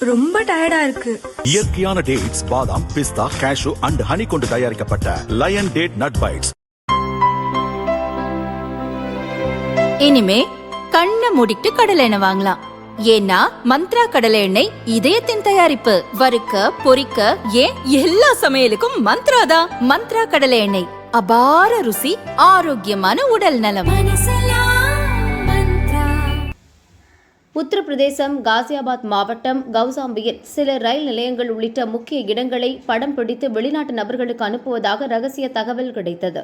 ரொம்ப டயர்டா இருக்கு. இயற்கையான டேட்ஸ், பாதாம், பிஸ்தா, கேஷு அண்ட் ஹனி கொண்டு தயாரிக்கப்பட்ட லயன் டேட் நட் பைட்ஸ். இனிமே கண்ணை மூடிட்டு கடலை எண்ணெய் வாங்கலாம். ஏன்னா மந்த்ரா கடலை எண்ணெய் இதயத்தின் தயாரிப்பு. வறுக்க, பொரிக்க, ஏன் எல்லா சமையலுக்கும் மந்த்ரா தான். மந்த்ரா கடலை எண்ணெய், அபார ருசி, ஆரோக்கியமான உடல் நலம். உத்தரப்பிரதேசம் காசியாபாத் மாவட்டம் கௌசாம்பியில் சில ரயில் நிலையங்கள் உள்ளிட்ட முக்கிய இடங்களை படம் பிடித்து வெளிநாட்டு நபர்களுக்கு அனுப்புவதாக ரகசிய தகவல் கிடைத்தது.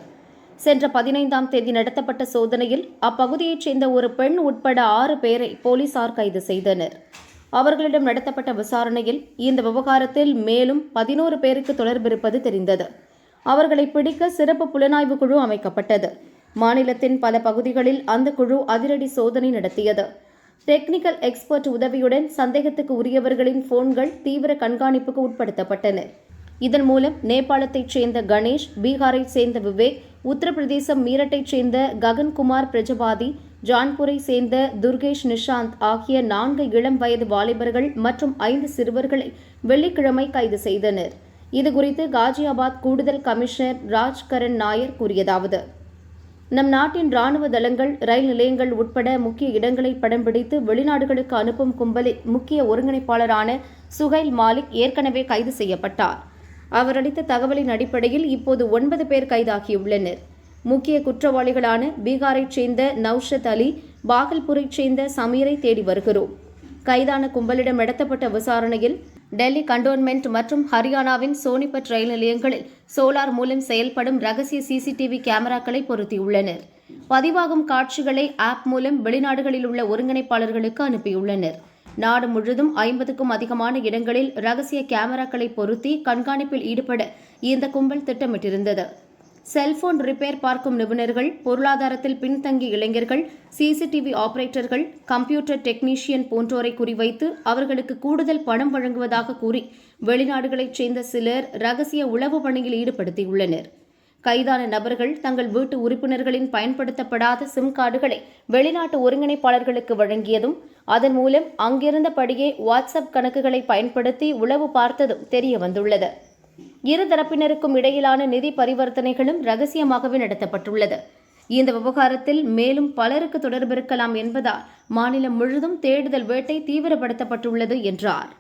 சென்ற 15ஆம் தேதி நடத்தப்பட்ட சோதனையில் அப்பகுதியைச் சேர்ந்த ஒரு பெண் உட்பட 6 பேரை போலீசார் கைது செய்தனர். அவர்களிடம் நடத்தப்பட்ட விசாரணையில் இந்த விவகாரத்தில் மேலும் 11 பேருக்கு தொடர்பிருப்பது தெரிந்தது. அவர்களை பிடிக்க சிறப்பு புலனாய்வு குழு அமைக்கப்பட்டது. மாநிலத்தின் பல பகுதிகளில் அந்த குழு அதிரடி சோதனை நடத்தியது. டெக்னிக்கல் எக்ஸ்பர்ட் உதவியுடன் சந்தேகத்துக்கு உரியவர்களின் போன்கள் தீவிர கண்காணிப்புக்கு உட்படுத்தப்பட்டன. இதன் மூலம் நேபாளத்தைச் சேர்ந்த கணேஷ், பீகாரைச் சேர்ந்த விவேக், உத்தரப்பிரதேசம் மீரட்டைச் சேர்ந்த ககன்குமார் பிரஜபாதி, ஜான்பூரை சேர்ந்த துர்கேஷ் நிஷாந்த் ஆகிய 4 இளம் வயது வாலிபர்கள் மற்றும் 5 சிறுவர்களை வெள்ளிக்கிழமை கைது செய்தனர். இதுகுறித்து காஜியாபாத் கூடுதல் கமிஷனர் ராஜ்கரண் நாயர் கூறியதாவது: நம் நாட்டின் ராணுவ தளங்கள், ரயில் நிலையங்கள் உட்பட முக்கிய இடங்களை படம் பிடித்து வெளிநாடுகளுக்கு அனுப்பும் கும்பலில் முக்கிய ஒருங்கிணைப்பாளரான சுஹைல் மாலிக் ஏற்கனவே கைது செய்யப்பட்டார். அவர் அளித்த தகவலின் அடிப்படையில் இப்போது 9 பேர் கைதாகியுள்ளனர். முக்கிய குற்றவாளிகளான பீகாரைச் சேர்ந்த நௌஷத் அலி, பாகல்பூரைச் சேர்ந்த சமீரை தேடி வருகிறோம். கைதான கும்பலிடம் நடத்தப்பட்ட விசாரணையில் டெல்லி கண்டோன்மெண்ட் மற்றும் ஹரியானாவின் சோனிபட் ரயில் நிலையங்களில் சோலார் மூலம் செயல்படும் ரகசிய சிசிடிவி கேமராக்களை பொருத்தியுள்ளனர். பதிவாகும் காட்சிகளை ஆப் மூலம் வெளிநாடுகளில் உள்ள ஒருங்கிணைப்பாளர்களுக்கு அனுப்பியுள்ளனர். நாடு முழுவதும் 50க்கும் அதிகமான இடங்களில் ரகசிய கேமராக்களை பொருத்தி கண்காணிப்பில் ஈடுபட இந்த கும்பல் திட்டமிட்டிருந்தது. செல்போன் ரிப்பேர் பார்க்கும் நிபுணர்கள், பொருளாதாரத்தில் பின்தங்கிய இளைஞர்கள், சிசிடிவி ஆபரேட்டர்கள், கம்ப்யூட்டர் டெக்னீஷியன் போன்றோரை குறிவைத்து அவர்களுக்கு கூடுதல் பணம் வழங்குவதாக கூறி வெளிநாடுகளைச் சேர்ந்த சிலர் ரகசிய உளவு பணியில் ஈடுபடுத்தியுள்ளனர். கைதான நபர்கள் தங்கள் வீட்டு உறுப்பினர்களின் பயன்படுத்தப்படாத சிம் கார்டுகளை வெளிநாட்டு ஒருங்கிணைப்பாளர்களுக்கு வழங்கியதும், அதன் மூலம் அங்கிருந்தபடியே வாட்ஸ்அப் கணக்குகளை பயன்படுத்தி உளவு பார்த்ததும் தெரிய வந்துள்ளது. இருதரப்பினருக்கும் இடையிலான நிதி பரிவர்த்தனைகளும் ரகசியமாகவே நடத்தப்பட்டுள்ளது. இந்த விவகாரத்தில் மேலும் பலருக்கு தொடர்பிருக்கலாம் என்பதால் மாநிலம் முழுவதும் தேடுதல் வேட்டை தீவிரப்படுத்தப்பட்டுள்ளது என்றார்.